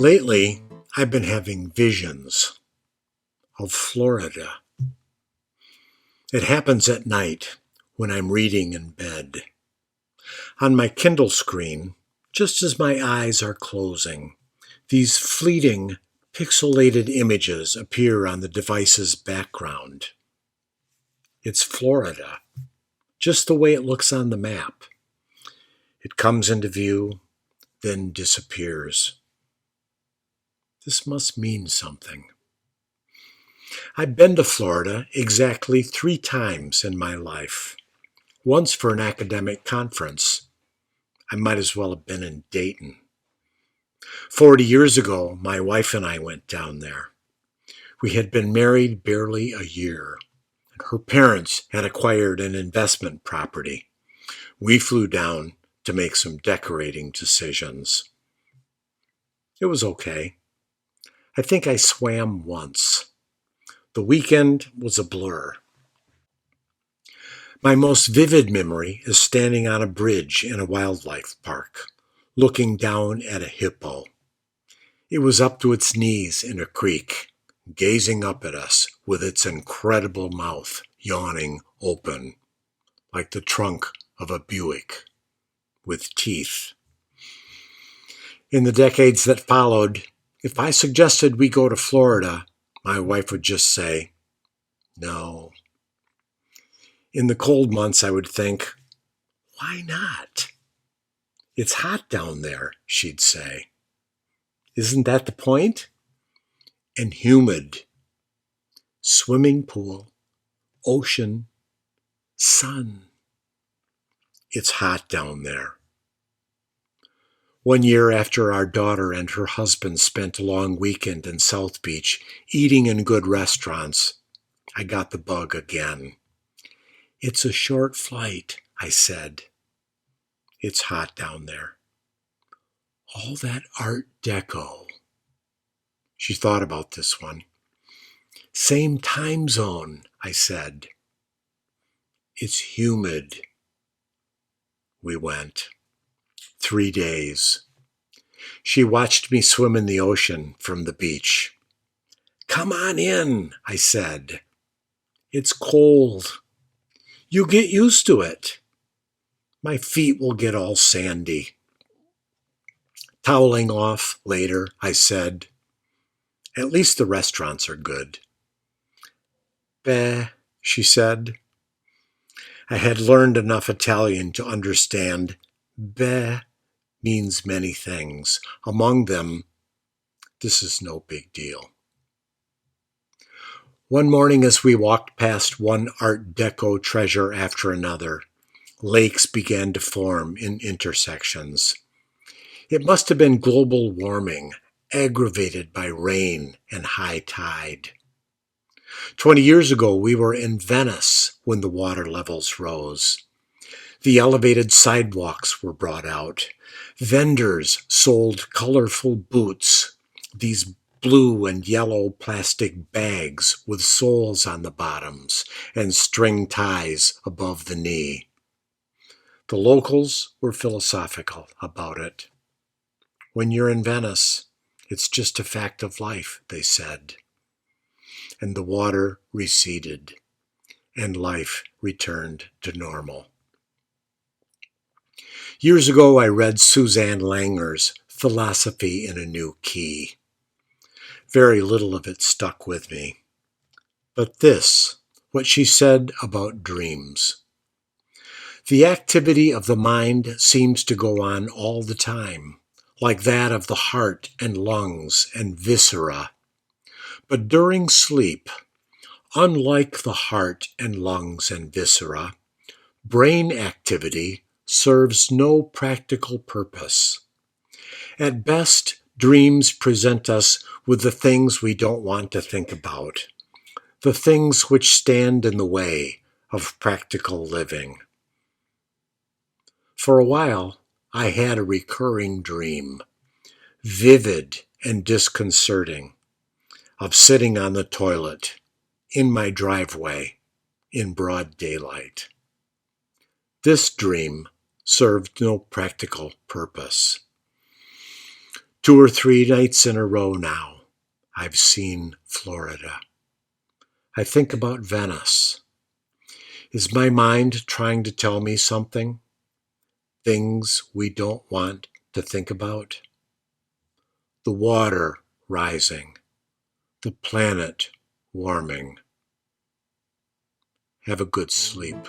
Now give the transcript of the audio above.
Lately, I've been having visions of Florida. It happens at night when I'm reading in bed. On my Kindle screen, just as my eyes are closing, these fleeting, pixelated images appear on the device's background. It's Florida, just the way it looks on the map. It comes into view, then disappears. This must mean something. I've been to Florida exactly 3 times in my life. Once for an academic conference. I might as well have been in Dayton. 40 years ago, my wife and I went down there. We had been married barely a year. Her parents had acquired an investment property. We flew down to make some decorating decisions. It was okay. I think I swam once. The weekend was a blur. My most vivid memory is standing on a bridge in a wildlife park, looking down at a hippo. It was up to its knees in a creek, gazing up at us with its incredible mouth yawning open, like the trunk of a Buick, with teeth. In the decades that followed, if I suggested we go to Florida, my wife would just say, no. In the cold months, I would think, why not? It's hot down there, she'd say. Isn't that the point? And humid. Swimming pool, ocean, sun. It's hot down there. One year after our daughter and her husband spent a long weekend in South Beach, eating in good restaurants, I got the bug again. It's a short flight, I said. It's hot down there. All that Art Deco. She thought about this one. Same time zone, I said. It's humid. We went. 3 days. She watched me swim in the ocean from the beach. Come on in, I said. It's cold. You get used to it. My feet will get all sandy. Toweling off later, I said. At least the restaurants are good. Beh, she said. I had learned enough Italian to understand beh means many things. Among them, this is no big deal. One morning as we walked past one Art Deco treasure after another, lakes began to form in intersections. It must have been global warming, aggravated by rain and high tide. 20 years ago, we were in Venice when the water levels rose. The elevated sidewalks were brought out. Vendors sold colorful boots, these blue and yellow plastic bags with soles on the bottoms and string ties above the knee. The locals were philosophical about it. When you're in Venice, it's just a fact of life, they said. And the water receded, and life returned to normal. Years ago, I read Suzanne Langer's Philosophy in a New Key. Very little of it stuck with me. But this, what she said about dreams. The activity of the mind seems to go on all the time, like that of the heart and lungs and viscera. But during sleep, unlike the heart and lungs and viscera, brain activity serves no practical purpose. At best, dreams present us with the things we don't want to think about, the things which stand in the way of practical living. For a while, I had a recurring dream, vivid and disconcerting, of sitting on the toilet in my driveway in broad daylight. This dream served no practical purpose. 2 or 3 nights in a row now, I've seen Florida. I think about Venice. Is my mind trying to tell me something? Things we don't want to think about? The water rising, the planet warming. Have a good sleep.